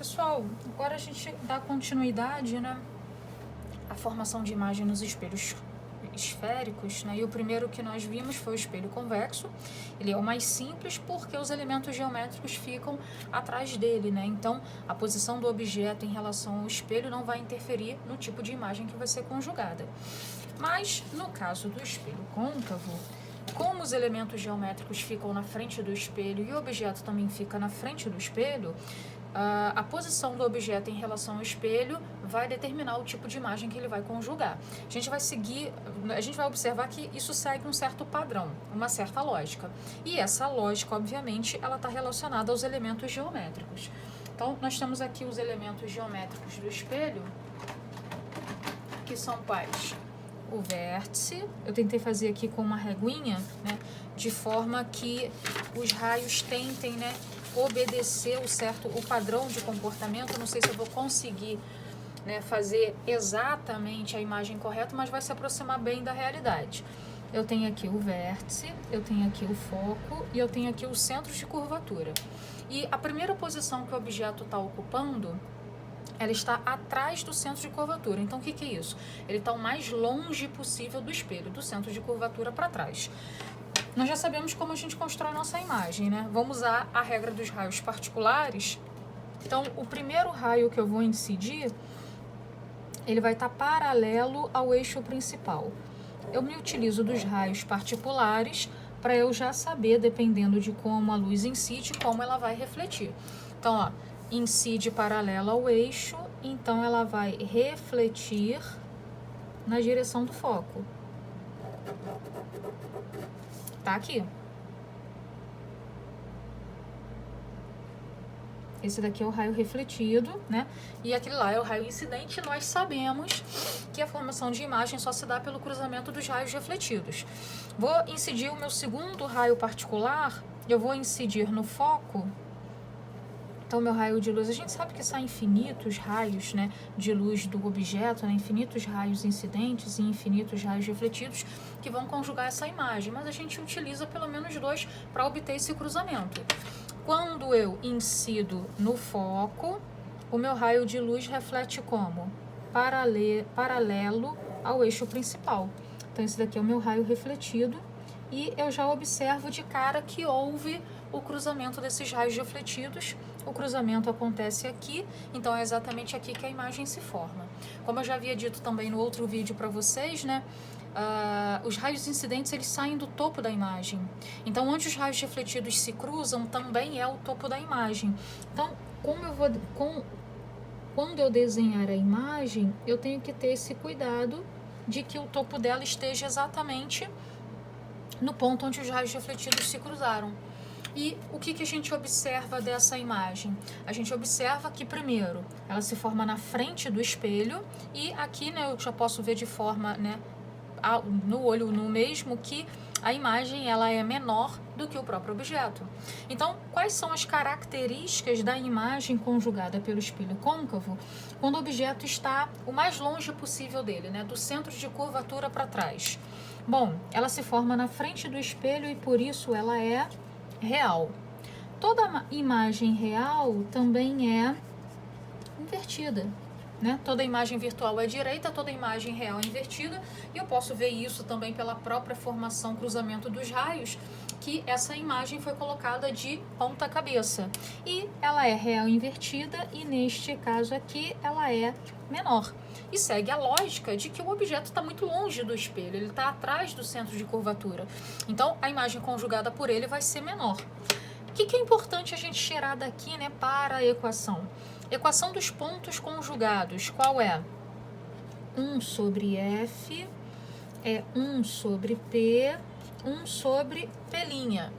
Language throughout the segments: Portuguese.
Pessoal, agora a gente dá continuidade, né, à formação de imagem nos espelhos esféricos, né? E o primeiro que nós vimos foi o espelho convexo. Ele é o mais simples porque os elementos geométricos ficam atrás dele, né? Então, a posição do objeto em relação ao espelho não vai interferir no tipo de imagem que vai ser conjugada. Mas, no caso do espelho côncavo, como os elementos geométricos ficam na frente do espelho e o objeto também fica na frente do espelho, a posição do objeto em relação ao espelho vai determinar o tipo de imagem que ele vai conjugar. A gente vai observar que isso segue um certo padrão, uma certa lógica. E essa lógica, obviamente, ela está relacionada aos elementos geométricos. Então, nós temos aqui os elementos geométricos do espelho, que são quais? O vértice, eu tentei fazer aqui com uma reguinha, né, de forma que os raios tentem, né, obedecer o padrão de comportamento. Não sei se eu vou conseguir, né, fazer exatamente a imagem correta, mas vai se aproximar bem da realidade. Eu tenho aqui o vértice, eu tenho aqui o foco e eu tenho aqui o centro de curvatura. E a primeira posição que o objeto está ocupando, ela está atrás do centro de curvatura. Então, o que é isso? Ele está o mais longe possível do espelho, do centro de curvatura para trás. Nós já sabemos como a gente constrói nossa imagem, né? Vamos usar a regra dos raios particulares. Então, o primeiro raio que eu vou incidir, ele vai estar paralelo ao eixo principal. Eu me utilizo dos raios particulares para eu já saber, dependendo de como a luz incide, como ela vai refletir. Então, ó, incide paralelo ao eixo, então ela vai refletir na direção do foco. Tá aqui. Esse daqui é o raio refletido, né? E aquele lá é o raio incidente. Nós sabemos que a formação de imagem só se dá pelo cruzamento dos raios refletidos. Vou incidir o meu segundo raio particular. Eu vou incidir no foco. Então, meu raio de luz, a gente sabe que saem infinitos raios, né, de luz do objeto, né, infinitos raios incidentes e infinitos raios refletidos que vão conjugar essa imagem, mas a gente utiliza pelo menos dois para obter esse cruzamento. Quando eu incido no foco, o meu raio de luz reflete como? Paralelo ao eixo principal. Então, esse daqui é o meu raio refletido e eu já observo de cara que houve o cruzamento desses raios refletidos. O cruzamento acontece aqui, então é exatamente aqui que a imagem se forma. Como eu já havia dito também no outro vídeo para vocês, né, os raios incidentes, eles saem do topo da imagem. Então, onde os raios refletidos se cruzam, também é o topo da imagem. Então, quando eu desenhar a imagem, eu tenho que ter esse cuidado de que o topo dela esteja exatamente no ponto onde os raios refletidos se cruzaram. E o que a gente observa dessa imagem? A gente observa que, primeiro, ela se forma na frente do espelho e aqui, né, eu já posso ver de forma, né, no olho nu mesmo, que a imagem ela é menor do que o próprio objeto. Então, quais são as características da imagem conjugada pelo espelho côncavo quando o objeto está o mais longe possível dele, né, do centro de curvatura para trás? Bom, ela se forma na frente do espelho e por isso ela é real. Toda imagem real também é invertida, né? Toda imagem virtual é direita, toda imagem real é invertida, e eu posso ver isso também pela própria formação, cruzamento dos raios, que essa imagem foi colocada de ponta cabeça. E ela é real invertida e neste caso aqui ela é menor. E segue a lógica de que o objeto está muito longe do espelho, ele está atrás do centro de curvatura. Então, a imagem conjugada por ele vai ser menor. O que é importante a gente tirar daqui, né, para a equação? Equação dos pontos conjugados, qual é? 1 sobre F é 1 sobre P, 1 sobre P'.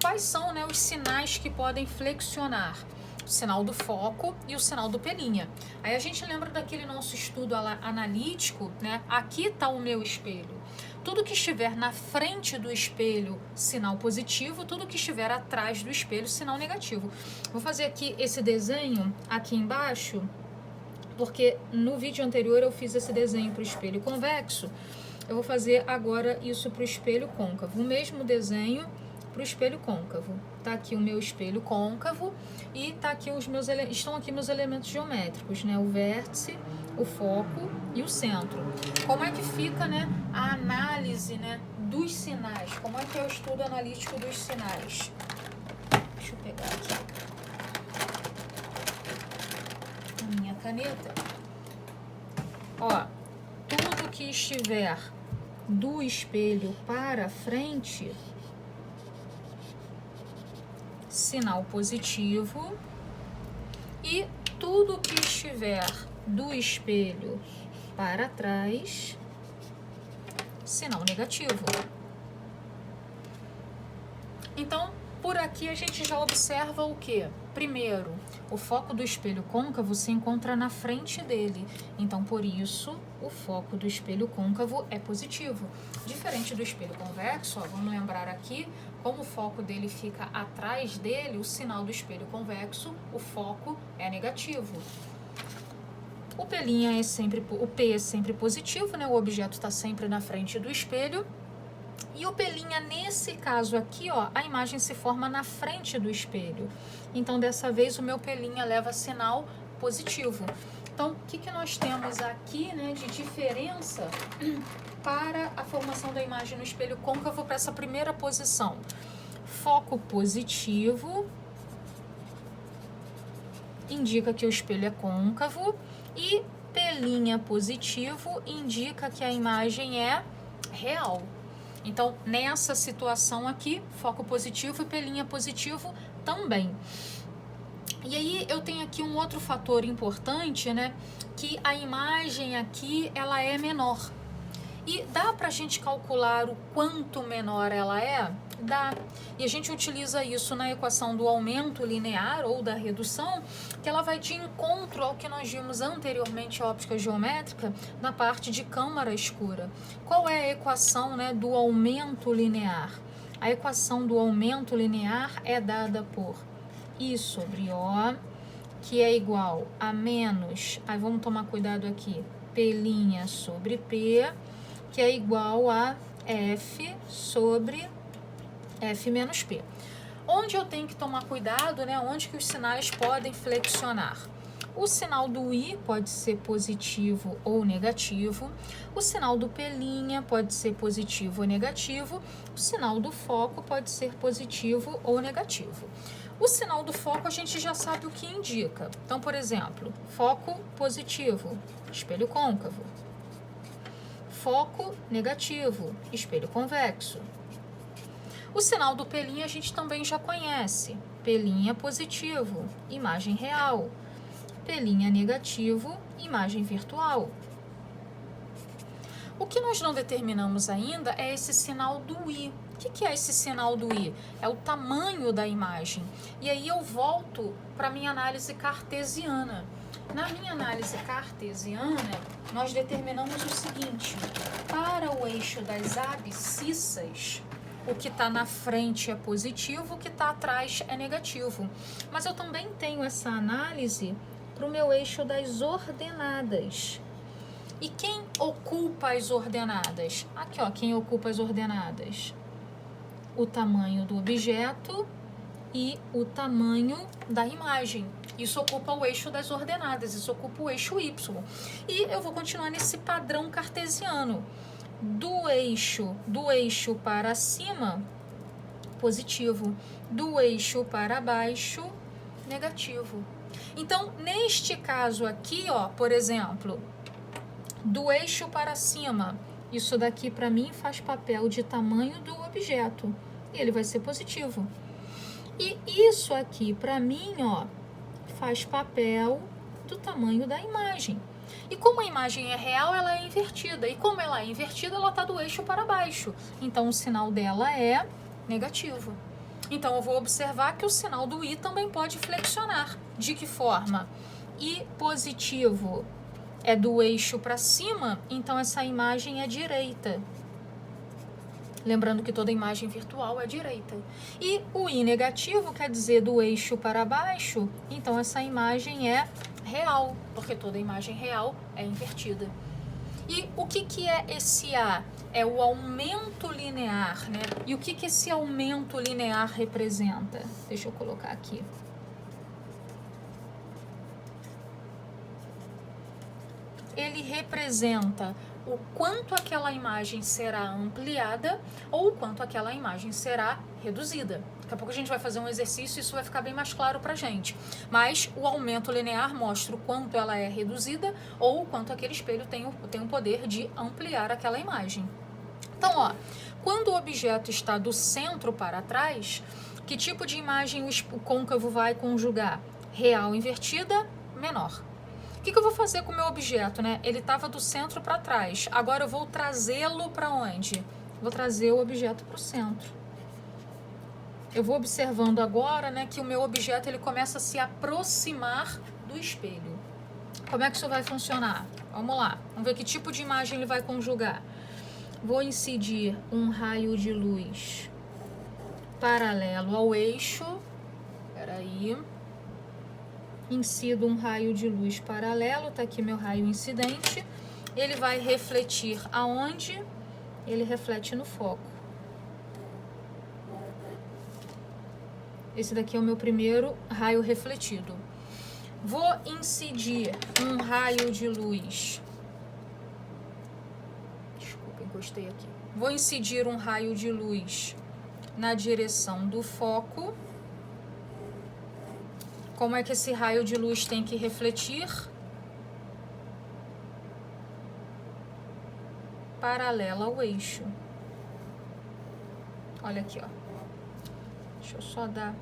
Quais são, né, os sinais que podem flexionar? O sinal do foco e o sinal do P'. Aí a gente lembra daquele nosso estudo analítico, né? Aqui está o meu espelho. Tudo que estiver na frente do espelho, sinal positivo. Tudo que estiver atrás do espelho, sinal negativo. Vou fazer aqui esse desenho aqui embaixo, porque no vídeo anterior eu fiz esse desenho para o espelho convexo. Eu vou fazer agora isso para o espelho côncavo. O mesmo desenho, para o espelho côncavo. Tá aqui o meu espelho côncavo e tá aqui estão aqui meus elementos geométricos, né? O vértice, o foco e o centro. Como é que fica, né, a análise, né, dos sinais? Como é que é o estudo analítico dos sinais? Deixa eu pegar aqui a minha caneta. Ó, tudo que estiver do espelho para frente, sinal positivo, e tudo que estiver do espelho para trás, sinal negativo. Então, por aqui a gente já observa o quê? Primeiro, o foco do espelho côncavo se encontra na frente dele. Então, por isso, o foco do espelho côncavo é positivo. Diferente do espelho convexo, ó, vamos lembrar aqui, como o foco dele fica atrás dele, o sinal do espelho convexo, o foco é negativo. O P é sempre positivo, né? O objeto está sempre na frente do espelho. E o P', nesse caso aqui, ó, a imagem se forma na frente do espelho. Então, dessa vez, o meu P' leva sinal positivo. Então, o que nós temos aqui, né, de diferença para a formação da imagem no espelho côncavo para essa primeira posição? Foco positivo indica que o espelho é côncavo e P' positivo indica que a imagem é real. Então, nessa situação aqui, foco positivo e P' positivo também. E aí, eu tenho aqui um outro fator importante, né? Que a imagem aqui, ela é menor. E dá pra gente calcular o quanto menor ela é? Dá. E a gente utiliza isso na equação do aumento linear ou da redução, que ela vai de encontro ao que nós vimos anteriormente, a óptica geométrica, na parte de câmara escura. Qual é a equação, né, do aumento linear? A equação do aumento linear é dada por I sobre O, que é igual a menos, aí vamos tomar cuidado aqui, P' sobre P, que é igual a F sobre F menos P. Onde eu tenho que tomar cuidado, né? Onde que os sinais podem flexionar? O sinal do I pode ser positivo ou negativo. O sinal do P' pode ser positivo ou negativo. O sinal do foco pode ser positivo ou negativo. O sinal do foco a gente já sabe o que indica. Então, por exemplo, foco positivo, espelho côncavo. Foco negativo, espelho convexo. O sinal do P' a gente também já conhece. P' positivo, imagem real. P' negativo, imagem virtual. O que nós não determinamos ainda é esse sinal do I. O que é esse sinal do I? É o tamanho da imagem. E aí eu volto para a minha análise cartesiana. Na minha análise cartesiana, nós determinamos o seguinte: para o eixo das abscissas, o que está na frente é positivo, o que está atrás é negativo. Mas eu também tenho essa análise para o meu eixo das ordenadas. E quem ocupa as ordenadas? Aqui, ó, quem ocupa as ordenadas? O tamanho do objeto e o tamanho da imagem. Isso ocupa o eixo das ordenadas, isso ocupa o eixo Y. E eu vou continuar nesse padrão cartesiano. Do eixo para cima, positivo. Do eixo para baixo, negativo. Então, neste caso aqui, ó, por exemplo, do eixo para cima, isso daqui para mim faz papel de tamanho do objeto. E ele vai ser positivo. E isso aqui para mim, ó, faz papel do tamanho da imagem. E como a imagem é real, ela é invertida. E como ela é invertida, ela está do eixo para baixo. Então, o sinal dela é negativo. Então, eu vou observar que o sinal do I também pode flexionar. De que forma? I positivo é do eixo para cima, então essa imagem é direita. Lembrando que toda imagem virtual é direita. E o I negativo quer dizer do eixo para baixo, então essa imagem é real, porque toda imagem real é invertida. E o que é esse A? é o aumento linear, né? E o que esse aumento linear representa? Deixa eu colocar aqui. Ele representa o quanto aquela imagem será ampliada ou o quanto aquela imagem será reduzida. Daqui a pouco a gente vai fazer um exercício e isso vai ficar bem mais claro pra gente. Mas o aumento linear mostra o quanto ela é reduzida ou o quanto aquele espelho tem o poder de ampliar aquela imagem. Então, ó, quando o objeto está do centro para trás, que tipo de imagem o côncavo vai conjugar? Real invertida, menor. O que eu vou fazer com o meu objeto, né? Ele estava do centro para trás. Agora eu vou trazê-lo para onde? Vou trazer o objeto para o centro. Eu vou observando agora, né, que o meu objeto ele começa a se aproximar do espelho. Como é que isso vai funcionar? Vamos lá. Vamos ver que tipo de imagem ele vai conjugar. Vou incidir um raio de luz paralelo ao eixo. Peraí. Incido um raio de luz paralelo, tá aqui meu raio incidente. Ele vai refletir aonde? Ele reflete no foco. Esse daqui é o meu primeiro raio refletido. Vou incidir um raio de luz. Desculpa, encostei aqui. Vou incidir um raio de luz na direção do foco. Como é que esse raio de luz tem que refletir? Paralela ao eixo. Olha aqui, ó. Deixa eu só dar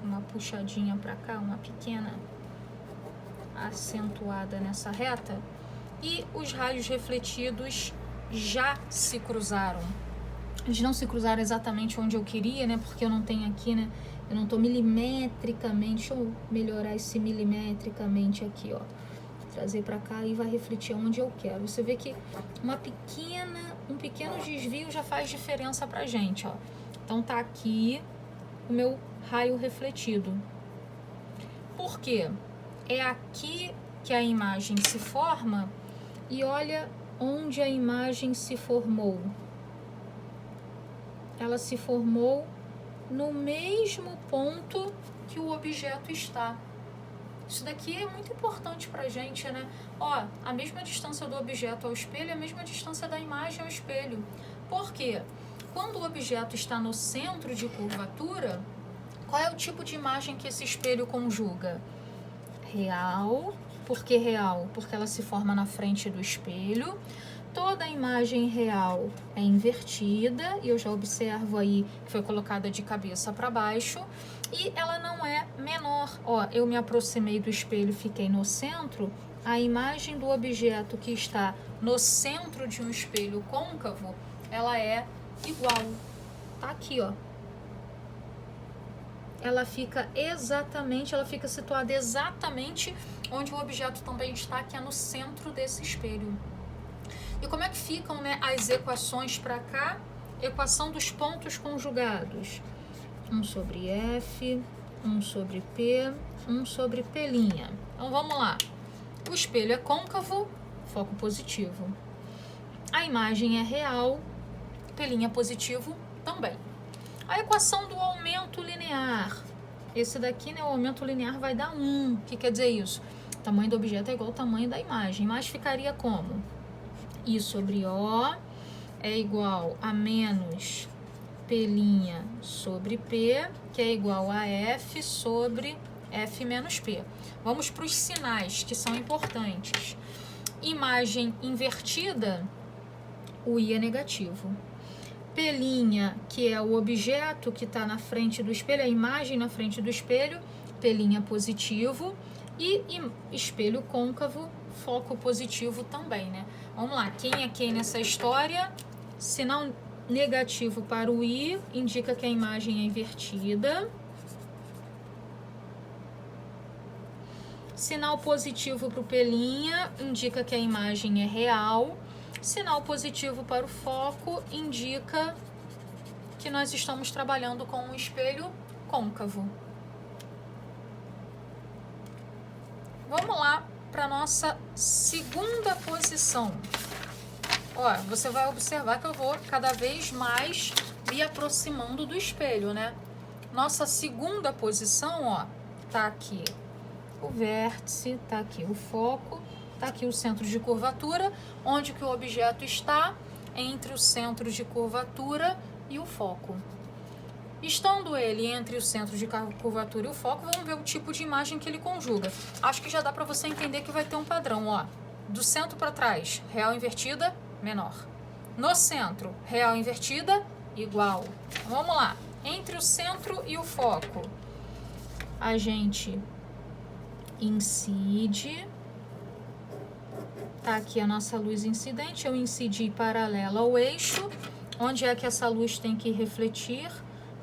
uma puxadinha para cá, uma pequena acentuada nessa reta. E os raios refletidos já se cruzaram. Eles não se cruzaram exatamente onde eu queria, né? Porque eu não tenho aqui, né? Eu não tô milimetricamente, deixa eu melhorar esse milimetricamente aqui, ó. Trazer para cá e vai refletir onde eu quero. Você vê que um pequeno desvio já faz diferença pra gente, ó. Então tá aqui o meu raio refletido. Por quê? É aqui que a imagem se forma e olha onde a imagem se formou. Ela se formou no mesmo ponto que o objeto está. Isso daqui é muito importante pra gente, né? Ó, a mesma distância do objeto ao espelho é a mesma distância da imagem ao espelho. Por quê? Quando o objeto está no centro de curvatura, qual é o tipo de imagem que esse espelho conjuga? Real. Por que real? Porque ela se forma na frente do espelho. Toda a imagem real é invertida, e eu já observo aí que foi colocada de cabeça para baixo, e ela não é menor. Ó, eu me aproximei do espelho, fiquei no centro, a imagem do objeto que está no centro de um espelho côncavo, ela é igual. Tá aqui, ó. Ela fica situada exatamente onde o objeto também está, que é no centro desse espelho. E como é que ficam, né, as equações para cá? Equação dos pontos conjugados. 1 sobre F, 1 sobre P, 1 sobre P'. Então vamos lá. O espelho é côncavo, foco positivo. A imagem é real, P' positivo também. A equação do aumento linear. Esse daqui, né, o aumento linear vai dar 1. O que quer dizer isso? O tamanho do objeto é igual ao tamanho da imagem, mas ficaria como? I sobre O é igual a menos P' sobre P, que é igual a F sobre F menos P. Vamos para os sinais, que são importantes. Imagem invertida, o I é negativo. P', que é o objeto que está na frente do espelho, a imagem na frente do espelho, P' positivo. E espelho côncavo, foco positivo também, né? Vamos lá, quem é quem nessa história? Sinal negativo para o I indica que a imagem é invertida. Sinal positivo para o P' indica que a imagem é real. Sinal positivo para o foco indica que nós estamos trabalhando com um espelho côncavo. Vamos lá para a nossa segunda posição. Ó, você vai observar que eu vou cada vez mais me aproximando do espelho, né? Nossa segunda posição, ó, tá aqui o vértice, tá aqui o foco, tá aqui o centro de curvatura, onde que o objeto está entre o centro de curvatura e o foco. Estando ele entre o centro de curvatura e o foco, vamos ver o tipo de imagem que ele conjuga. Acho que já dá para você entender que vai ter um padrão, ó. Do centro para trás, real invertida, menor. No centro, real invertida, igual. Vamos lá. Entre o centro e o foco, a gente incide. Tá aqui a nossa luz incidente. Eu incidi paralela ao eixo. Onde é que essa luz tem que refletir?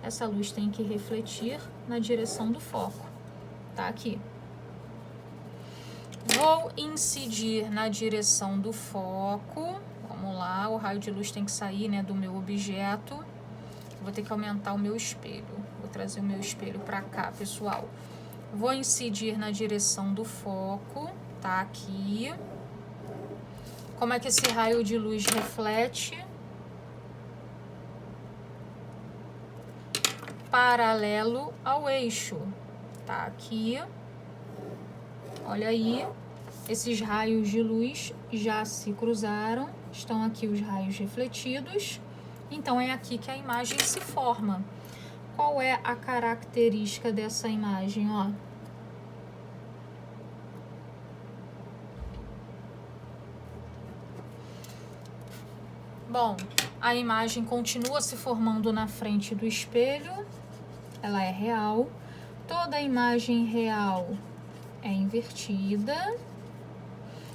Essa luz tem que refletir na direção do foco. Tá aqui. Vou incidir na direção do foco. Vamos lá, o raio de luz tem que sair, né, do meu objeto. Vou ter que aumentar o meu espelho. Vou trazer o meu espelho para cá, pessoal. Vou incidir na direção do foco. Tá aqui. Como é que esse raio de luz reflete? Paralelo ao eixo. Tá aqui. Olha aí. Esses raios de luz já se cruzaram. Estão aqui os raios refletidos. Então, é aqui que a imagem se forma. Qual é a característica dessa imagem, ó? Bom, a imagem continua se formando na frente do espelho. Ela é real. Toda imagem real é invertida.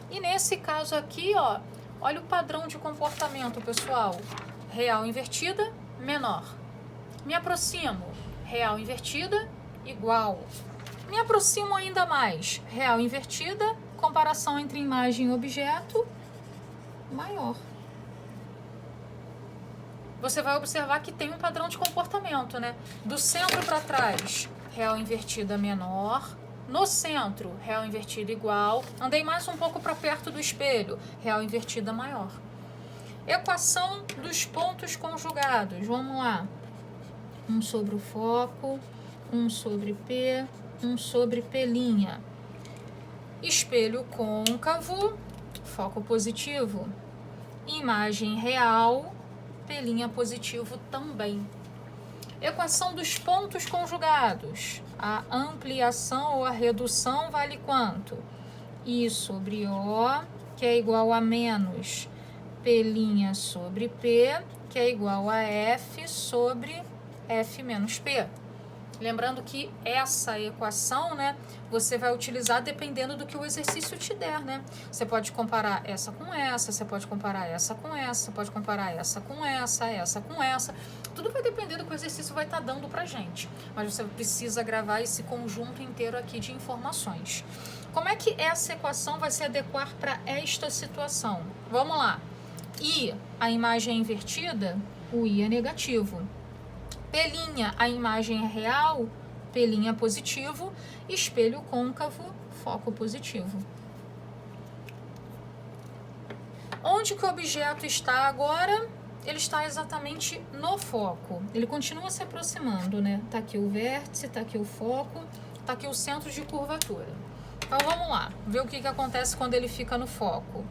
E nesse caso aqui, ó, olha o padrão de comportamento, pessoal. Real invertida, menor. Me aproximo, real invertida, igual. Me aproximo ainda mais, real invertida, comparação entre imagem e objeto, maior. Você vai observar que tem um padrão de comportamento, né? Do centro para trás, real invertida menor. No centro, real invertida igual. Andei mais um pouco para perto do espelho, real invertida maior. Equação dos pontos conjugados. Vamos lá. 1 sobre o foco, 1 sobre P, 1 sobre P'. Espelho côncavo, foco positivo. Imagem real, P' positivo também. Equação dos pontos conjugados. A ampliação ou a redução vale quanto? I sobre O, que é igual a menos P' sobre P, que é igual a F sobre F menos P. Lembrando que essa equação, né, você vai utilizar dependendo do que o exercício te der, né? Você pode comparar essa com essa, você pode comparar essa com essa, você pode comparar essa com essa com essa. Tudo vai depender do que o exercício vai estar dando pra gente. Mas você precisa gravar esse conjunto inteiro aqui de informações. Como é que essa equação vai se adequar para esta situação? Vamos lá. I, a imagem é invertida, o I é negativo. P', a imagem é real, P' positivo. Espelho côncavo, foco positivo. Onde que o objeto está agora? Ele está exatamente no foco. Ele continua se aproximando, né? Tá aqui o vértice, tá aqui o foco, tá aqui o centro de curvatura. Então, vamos lá. Ver o que acontece quando ele fica no foco.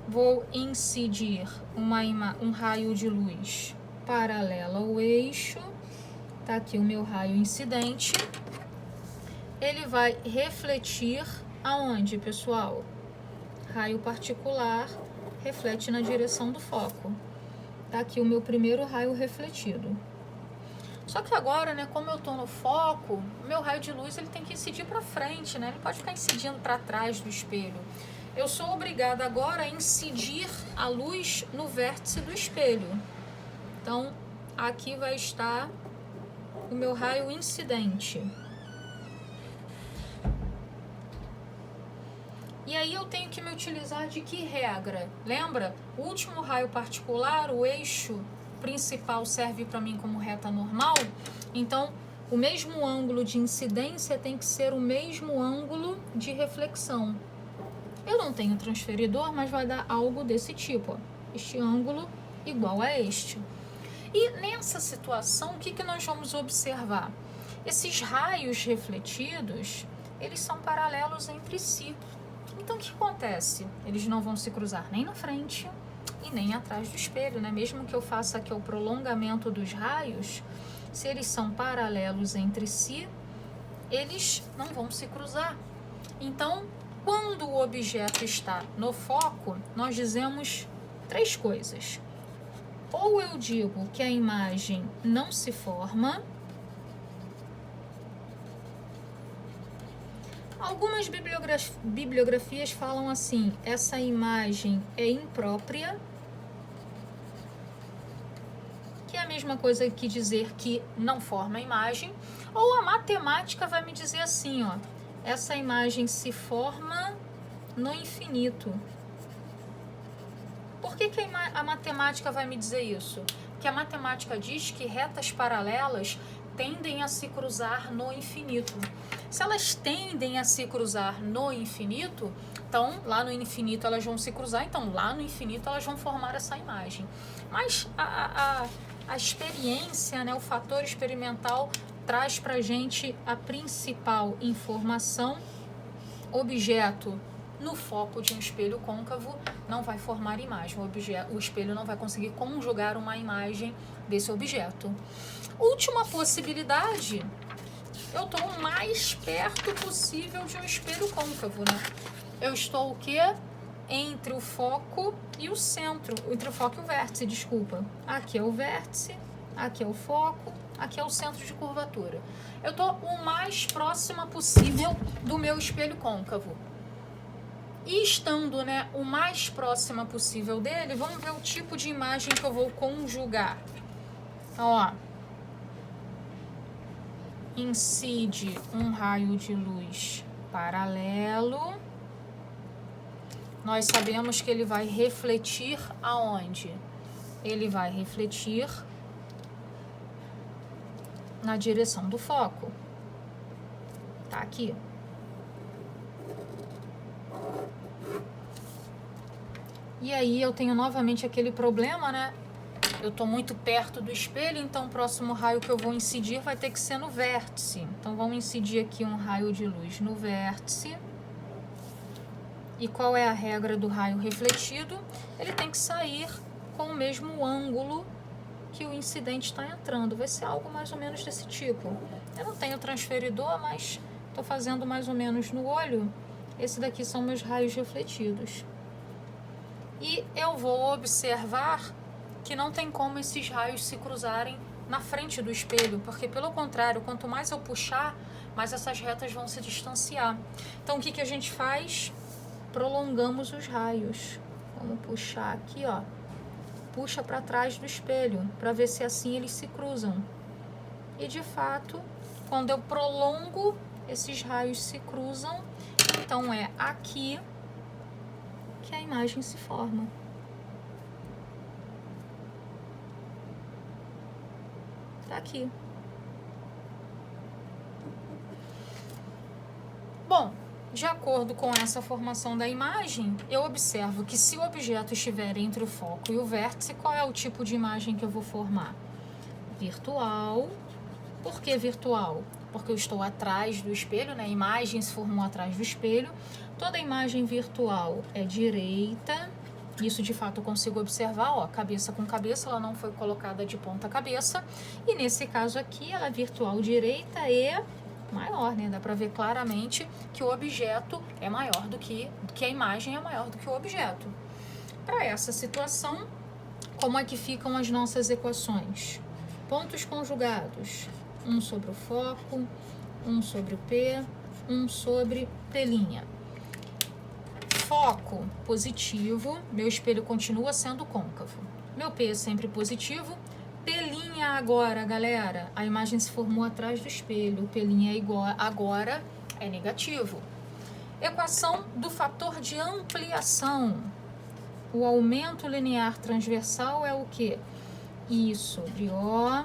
Vou incidir um raio de luz paralela ao eixo. Tá aqui o meu raio incidente. Ele vai refletir aonde, pessoal? Raio particular reflete na direção do foco. Tá aqui o meu primeiro raio refletido. Só que agora, né, como eu tô no foco, o meu raio de luz ele tem que incidir para frente, né? Ele pode ficar incidindo para trás do espelho. Eu sou obrigada agora a incidir a luz no vértice do espelho. Então, aqui vai estar o meu raio incidente. E aí eu tenho que me utilizar de que regra? Lembra? O último raio particular, o eixo principal serve para mim como reta normal. Então, o mesmo ângulo de incidência tem que ser o mesmo ângulo de reflexão. Eu não tenho transferidor, mas vai dar algo desse tipo, ó. este ângulo igual a este. E nessa situação, o que nós vamos observar? Esses raios refletidos, eles são paralelos entre si. Então, o que acontece? Eles não vão se cruzar nem na frente e nem atrás do espelho, né? Mesmo que eu faça aqui o prolongamento dos raios, se eles são paralelos entre si, eles não vão se cruzar. Então, quando o objeto está no foco, nós dizemos 3 coisas. Ou eu digo que a imagem não se forma. Algumas bibliografias falam assim: essa imagem é imprópria, que é a mesma coisa que dizer que não forma a imagem. Ou a matemática vai me dizer assim, ó, essa imagem se forma no infinito. Por que a matemática vai me dizer isso? Porque a matemática diz que retas paralelas tendem a se cruzar no infinito. Se elas tendem a se cruzar no infinito, então lá no infinito elas vão se cruzar, então lá no infinito elas vão formar essa imagem. Mas a experiência, né, o fator experimental traz pra gente a principal informação: objeto no foco de um espelho côncavo não vai formar imagem. O espelho não vai conseguir conjugar uma imagem desse objeto. Última possibilidade, eu estou o mais perto possível de um espelho côncavo, né? Eu estou o quê? Entre o foco e o centro, entre o foco e o vértice, desculpa. Aqui é o vértice, aqui é o foco, aqui é o centro de curvatura. Eu estou o mais próxima possível do meu espelho côncavo. E estando, né, o mais próxima possível dele, vamos ver o tipo de imagem que eu vou conjugar. Ó, incide um raio de luz paralelo. Nós sabemos que ele vai refletir aonde? Ele vai refletir na direção do foco. Tá aqui. E aí eu tenho novamente aquele problema, né? Eu tô muito perto do espelho, então o próximo raio que eu vou incidir vai ter que ser no vértice. Então vamos incidir aqui um raio de luz no vértice. E qual é a regra do raio refletido? Ele tem que sair com o mesmo ângulo que o incidente está entrando. Vai ser algo mais ou menos desse tipo. Eu não tenho transferidor, mas estou fazendo mais ou menos no olho. Esse daqui são meus raios refletidos. E eu vou observar que não tem como esses raios se cruzarem na frente do espelho, porque pelo contrário, quanto mais eu puxar, mais essas retas vão se distanciar. Então o que a gente faz? Prolongamos os raios. Vamos puxar aqui, ó. Puxa para trás do espelho, para ver se assim eles se cruzam. E de fato, quando eu prolongo, esses raios se cruzam. Então é aqui que a imagem se forma. Tá aqui. Bom, de acordo com essa formação da imagem, eu observo que se o objeto estiver entre o foco e o vértice, qual é o tipo de imagem que eu vou formar? Virtual. Por que virtual? Porque eu estou atrás do espelho, né? A imagem se formou atrás do espelho. Toda imagem virtual é direita. Isso de fato eu consigo observar, ó, cabeça com cabeça, ela não foi colocada de ponta cabeça. E nesse caso aqui, ela é virtual direita e maior, né? Dá para ver claramente que o objeto é maior do que a imagem é maior do que o objeto. Para essa situação, como é que ficam as nossas equações? Pontos conjugados. 1 sobre o foco, 1 sobre o P, 1 sobre P'. Foco positivo, meu espelho continua sendo côncavo. Meu P é sempre positivo. P' agora, galera, a imagem se formou atrás do espelho. O P' é igual, agora é negativo. Equação do fator de ampliação. O aumento linear transversal é o quê? I sobre O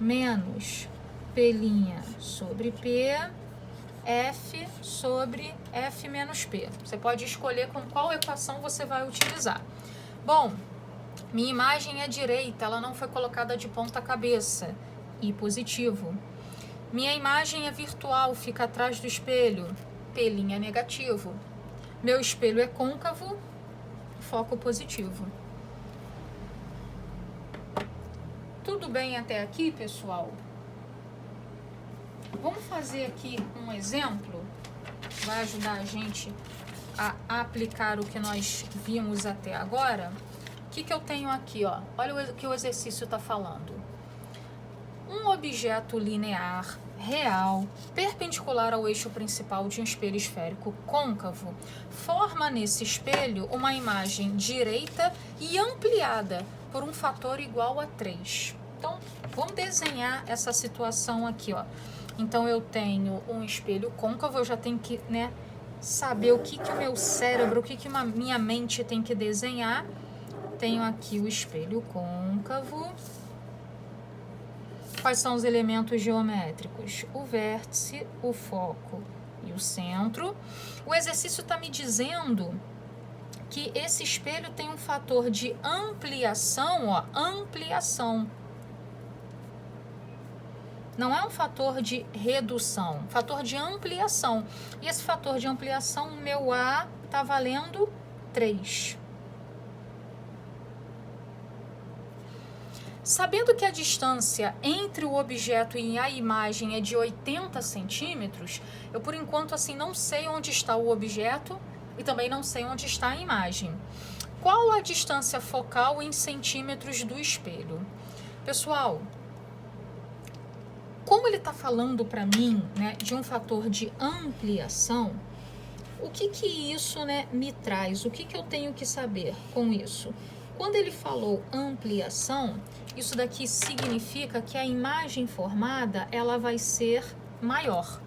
menos P' sobre P, F sobre F menos P. Você pode escolher com qual equação você vai utilizar. Bom, Minha imagem é direita, ela não foi colocada de ponta cabeça, I positivo. Minha imagem é virtual, fica atrás do espelho, P' negativo. Meu espelho é côncavo, foco positivo. Tudo bem até aqui, pessoal? Vamos fazer aqui um exemplo, vai ajudar a gente a aplicar o que nós vimos até agora. O que eu tenho aqui, ó? Olha o que o exercício está falando. Um objeto linear, real, perpendicular ao eixo principal de um espelho esférico côncavo, forma nesse espelho uma imagem direita e ampliada por um fator igual a 3. Então, vamos desenhar essa situação aqui, ó. Então, eu tenho um espelho côncavo, eu já tenho que, saber o que o meu cérebro, o que a minha mente tem que desenhar. Tenho aqui o espelho côncavo. Quais são os elementos geométricos? O vértice, o foco e o centro. O exercício está me dizendo que esse espelho tem um fator de ampliação, ó, ampliação. Não é um fator de redução, fator de ampliação. E esse fator de ampliação, meu A, está valendo 3. Sabendo que a distância entre o objeto e a imagem é de 80 centímetros, eu por enquanto assim não sei onde está o objeto e também não sei onde está a imagem. Qual a distância focal em centímetros do espelho? Pessoal, como ele está falando para mim, de um fator de ampliação, o que isso, me traz? O que eu tenho que saber com isso? Quando ele falou ampliação, isso daqui significa que a imagem formada, ela vai ser maior.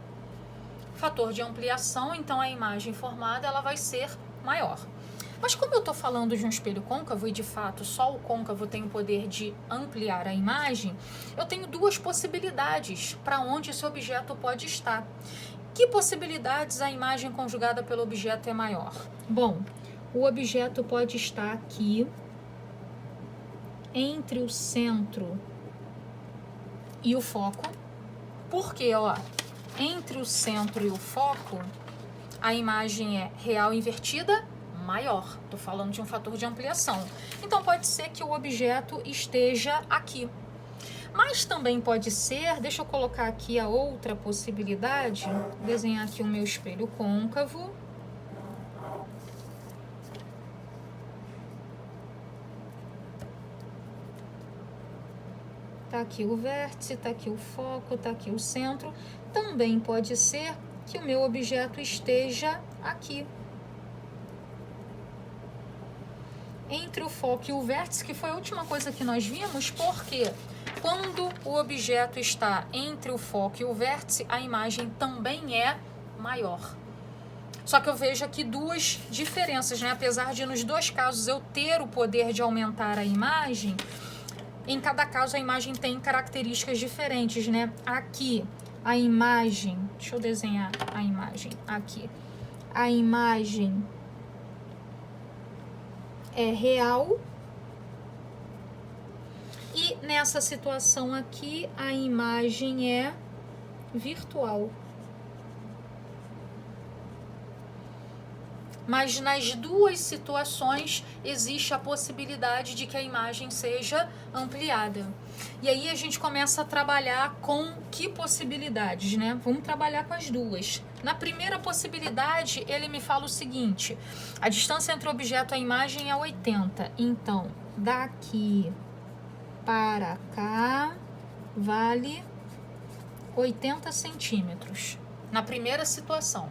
Fator de ampliação, então a imagem formada, ela vai ser maior. Mas como eu estou falando de um espelho côncavo, e de fato só o côncavo tem o poder de ampliar a imagem, eu tenho duas possibilidades para onde esse objeto pode estar. Que possibilidades a imagem conjugada pelo objeto é maior? Bom, o objeto pode estar aqui, entre o centro e o foco, porque, ó, entre o centro e o foco, a imagem é real invertida, maior. Estou falando de um fator de ampliação. Então, pode ser que o objeto esteja aqui. Mas também pode ser, deixa eu colocar aqui a outra possibilidade, desenhar aqui o meu espelho côncavo. Tá aqui o vértice, tá aqui o foco, tá aqui o centro. Também pode ser que o meu objeto esteja aqui. Entre o foco e o vértice, que foi a última coisa que nós vimos, porque quando o objeto está entre o foco e o vértice, a imagem também é maior. Só que eu vejo aqui duas diferenças, Apesar de nos dois casos eu ter o poder de aumentar a imagem, em cada caso a imagem tem características diferentes, Aqui a imagem, deixa eu desenhar a imagem aqui. A imagem é real e nessa situação aqui a imagem é virtual. Mas nas duas situações existe a possibilidade de que a imagem seja ampliada. E aí a gente começa a trabalhar com que possibilidades, Vamos trabalhar com as duas. Na primeira possibilidade, ele me fala o seguinte: a distância entre o objeto e a imagem é 80. Então, daqui para cá vale 80 centímetros. Na primeira situação.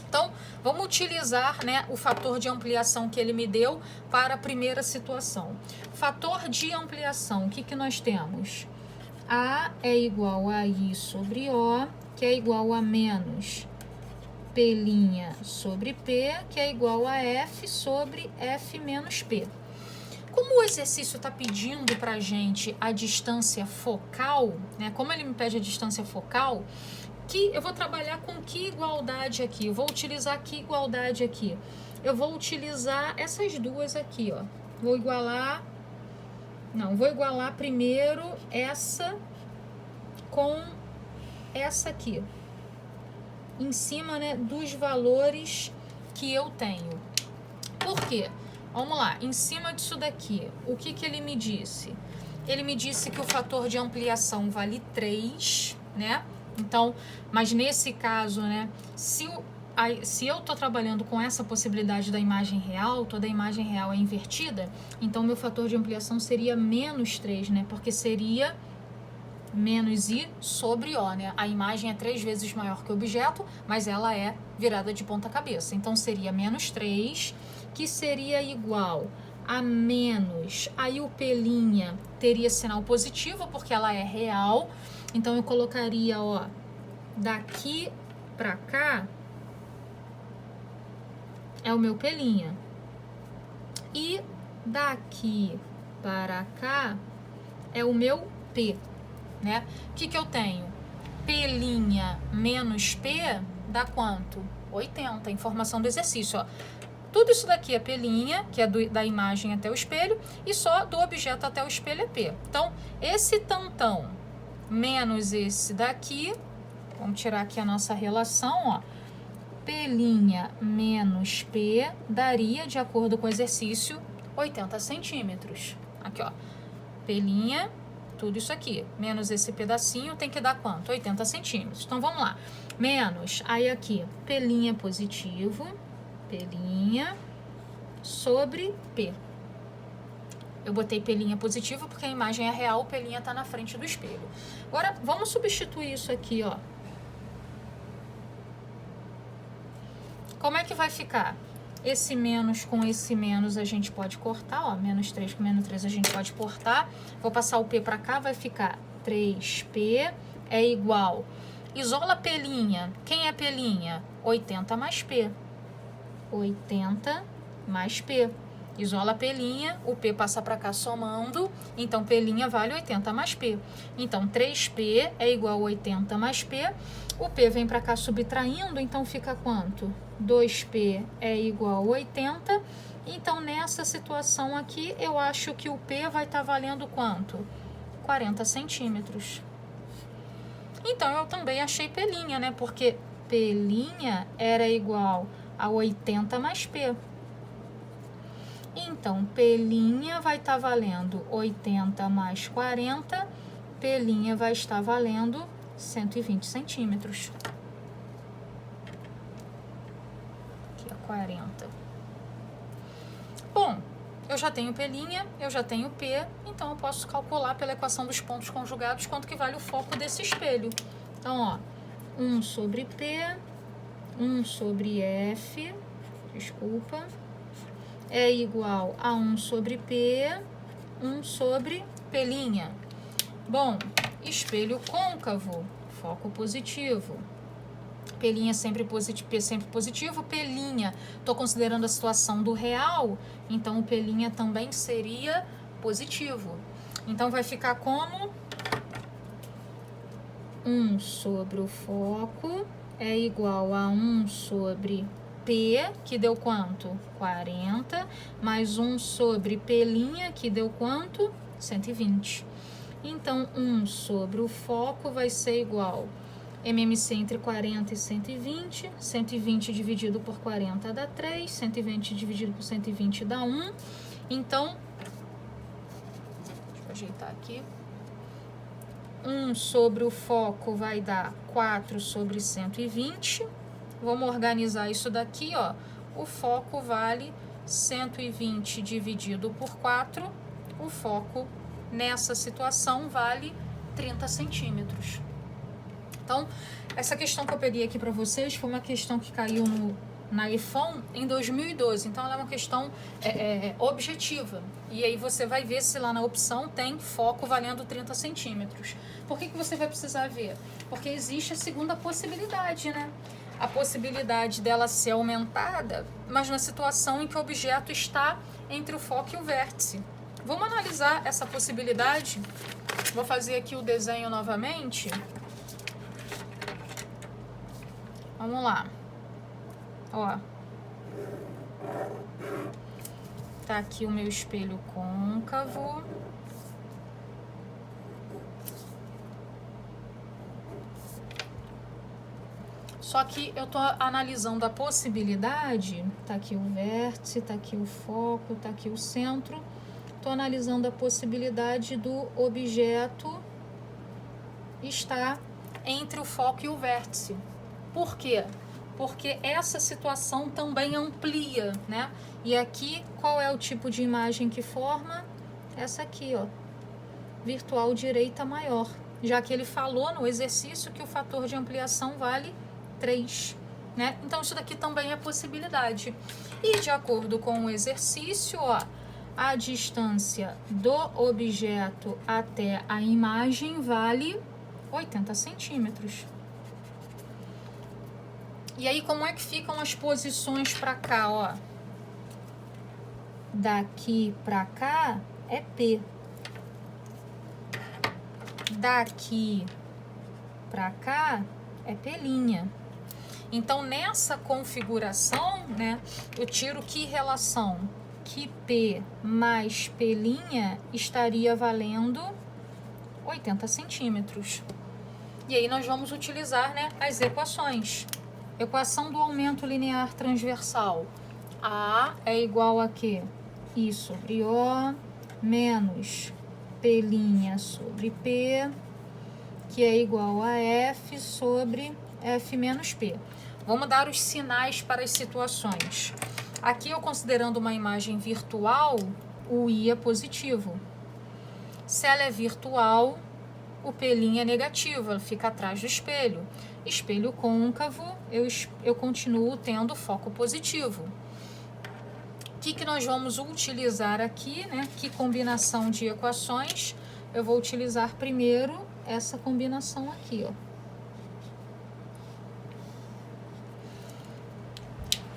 Então, vamos utilizar o fator de ampliação que ele me deu para a primeira situação. Fator de ampliação, o que nós temos? A é igual a I sobre O, que é igual a menos P' sobre P, que é igual a F sobre F menos P. Como o exercício está pedindo para a gente a distância focal, como ele me pede a distância focal, que eu vou trabalhar com que igualdade aqui? Eu vou utilizar que igualdade aqui? Eu vou utilizar essas duas aqui, ó. Vou igualar Não, vou igualar primeiro essa com essa aqui. Em cima, né, dos valores que eu tenho. Por quê? Vamos lá, em cima disso daqui, o que ele me disse? Ele me disse que o fator de ampliação vale 3, né? Então, mas nesse caso, né, se eu estou trabalhando com essa possibilidade da imagem real, toda a imagem real é invertida, então meu fator de ampliação seria menos 3, né? Porque seria menos I sobre O, né? A imagem é 3 vezes maior que o objeto, mas ela é virada de ponta cabeça. Então, seria menos 3, que seria igual a menos, aí o P' teria sinal positivo, porque ela é real, então eu colocaria, ó, daqui pra cá é o meu P', e daqui para cá é o meu P, né? O que eu tenho? P' menos P dá quanto? 80, informação do exercício, ó. Tudo isso daqui é P', que é da imagem até o espelho, e só do objeto até o espelho é P. Então, esse tantão menos esse daqui, vamos tirar aqui a nossa relação, ó. P' menos P daria, de acordo com o exercício, 80 centímetros. Aqui, ó. P', tudo isso aqui, menos esse pedacinho, tem que dar quanto? 80 centímetros. Então, vamos lá. Menos, aí aqui, P' positivo, P' sobre P. Eu botei P' positivo porque a imagem é real, o P' está na frente do espelho. Agora, vamos substituir isso aqui, ó. Como é que vai ficar? Esse menos com esse menos a gente pode cortar, ó. Menos 3 com menos 3 a gente pode cortar. Vou passar o P para cá, vai ficar 3P é igual. Isola P'. Quem é P'? 80 mais P. 80 mais P. Isola P', o P passa para cá somando, então P' vale 80 mais P. Então, 3P é igual a 80 mais P. O P vem para cá subtraindo, então fica quanto? 2P é igual a 80. Então, nessa situação aqui, eu acho que o P vai estar valendo quanto? 40 centímetros. Então, eu também achei P', né? Porque P' era igual a 80 mais P. Então, P' vai estar valendo 80 mais 40, P' vai estar valendo 120 centímetros. Aqui é 40. Bom, eu já tenho P', eu já tenho P, então eu posso calcular pela equação dos pontos conjugados quanto que vale o foco desse espelho. Então, ó, 1 sobre P, 1 sobre F, desculpa, é igual a 1 sobre P, 1 sobre P'. Bom, espelho côncavo, foco positivo. P' sempre positivo, P sempre positivo. P', estou considerando a situação do real, então o P' também seria positivo. Então, vai ficar como 1 sobre o foco é igual a 1 sobre P, que deu quanto? 40, mais 1 sobre P', que deu quanto? 120. Então, 1 sobre o foco vai ser igual MMC entre 40 e 120. 120 dividido por 40 dá 3. 120 dividido por 120 dá 1. Então, deixa eu ajeitar aqui. 1 sobre o foco vai dar 4 sobre 120. Vamos organizar isso daqui, ó. O foco vale 120 dividido por 4. O foco, nessa situação, vale 30 centímetros. Então, essa questão que eu peguei aqui para vocês foi uma questão que caiu na EFON em 2012. Então, ela é uma questão objetiva. E aí você vai ver se lá na opção tem foco valendo 30 centímetros. Por que você vai precisar ver? Porque existe a segunda possibilidade, né? A possibilidade dela ser aumentada, mas na situação em que o objeto está entre o foco e o vértice. Vamos analisar essa possibilidade? Vou fazer aqui o desenho novamente. Vamos lá. Ó. Tá aqui o meu espelho côncavo. Só que eu estou analisando a possibilidade, tá aqui o vértice, tá aqui o foco, tá aqui o centro. Estou analisando a possibilidade do objeto estar entre o foco e o vértice. Por quê? Porque essa situação também amplia, né? E aqui, qual é o tipo de imagem que forma? Essa aqui, ó, virtual direita maior, já que ele falou no exercício que o fator de ampliação vale 3, né? Então, isso daqui também é possibilidade. E de acordo com o exercício, ó, a distância do objeto até a imagem vale 80 centímetros. E aí, como é que ficam as posições para cá, ó? Daqui para cá é P. Daqui para cá é P'. Então, nessa configuração, né, eu tiro que relação? Que P mais P' estaria valendo 80 centímetros. E aí nós vamos utilizar, né, as equações. Equação do aumento linear transversal. A é igual a quê? I sobre O menos P' sobre P, que é igual a F sobre F menos P. Vamos dar os sinais para as situações. Aqui, eu considerando uma imagem virtual, o I é positivo. Se ela é virtual, o P' é negativo, ela fica atrás do espelho. Espelho côncavo, eu continuo tendo foco positivo. O que nós vamos utilizar aqui, né? Que combinação de equações? Eu vou utilizar primeiro essa combinação aqui, ó.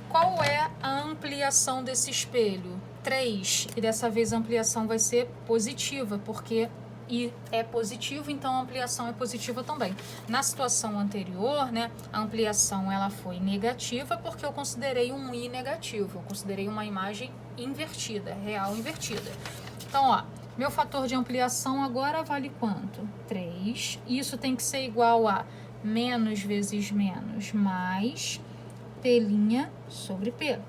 Qual é a ampliação desse espelho? 3. E dessa vez a ampliação vai ser positiva, porque I é positivo, então a ampliação é positiva também. Na situação anterior, né, a ampliação ela foi negativa porque eu considerei um I negativo. Eu considerei uma imagem invertida, real invertida. Então, ó, meu fator de ampliação agora vale quanto? 3. Isso tem que ser igual a menos vezes menos mais P' sobre P.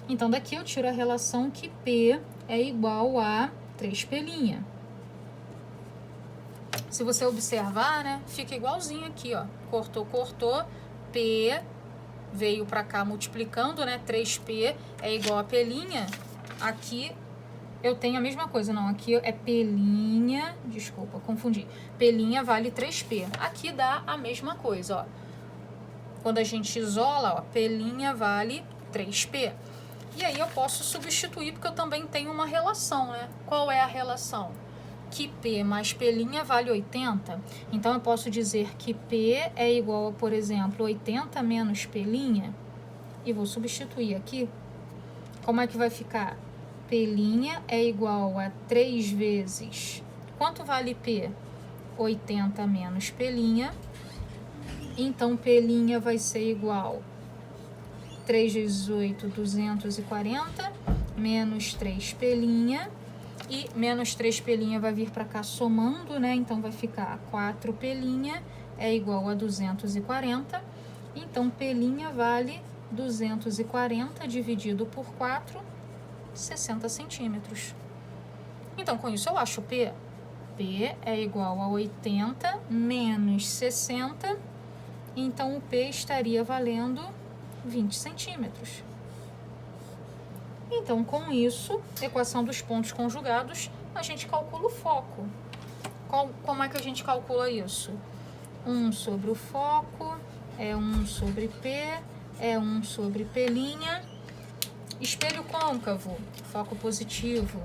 Então, daqui eu tiro a relação que P é igual a 3P'. Se você observar, né, fica igualzinho aqui, ó. Cortou, cortou, P veio para cá multiplicando, né? 3P é igual a P'. Aqui eu tenho a mesma coisa, não. Aqui é P', desculpa, confundi. P' vale 3P. Aqui dá a mesma coisa, ó. Quando a gente isola, ó, P' vale 3P. E aí eu posso substituir, porque eu também tenho uma relação, né? Qual é a relação? Que P mais P' vale 80. Então, eu posso dizer que P é igual a, por exemplo, 80 menos P'. E vou substituir aqui. Como é que vai ficar? P' é igual a 3 vezes... Quanto vale P? 80 menos P'. Então, P' vai ser igual 3 vezes 8, 240, menos 3P', e menos 3P' vai vir para cá somando, né? Então, vai ficar 4P' é igual a 240. Então, P' vale 240 dividido por 4, 60 centímetros. Então, com isso, eu acho P. P é igual a 80 menos 60. Então, o P estaria valendo 20 centímetros. Então, com isso, equação dos pontos conjugados, a gente calcula o foco. Como é que a gente calcula isso? 1 sobre o foco é 1 sobre P, é 1 sobre P'. Espelho côncavo, foco positivo.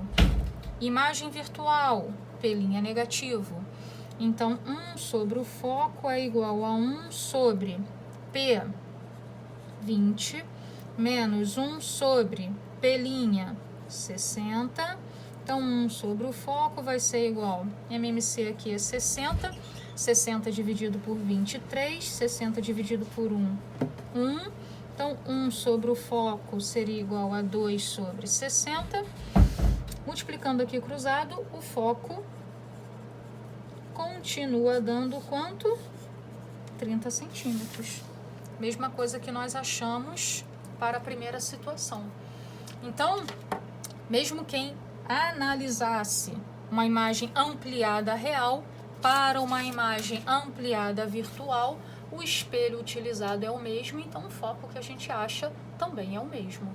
Imagem virtual, P' negativo. Então, 1 sobre o foco é igual a 1 sobre P, 20, menos 1 sobre P', 60. Então, 1 sobre o foco vai ser igual, MMC aqui é 60. 60 dividido por 23, 60 dividido por 1, 1. Então, 1 sobre o foco seria igual a 2 sobre 60. Multiplicando aqui cruzado, o foco continua dando quanto? 30 centímetros. Mesma coisa que nós achamos para a primeira situação. Então, mesmo quem analisasse uma imagem ampliada real para uma imagem ampliada virtual, o espelho utilizado é o mesmo, então o foco que a gente acha também é o mesmo.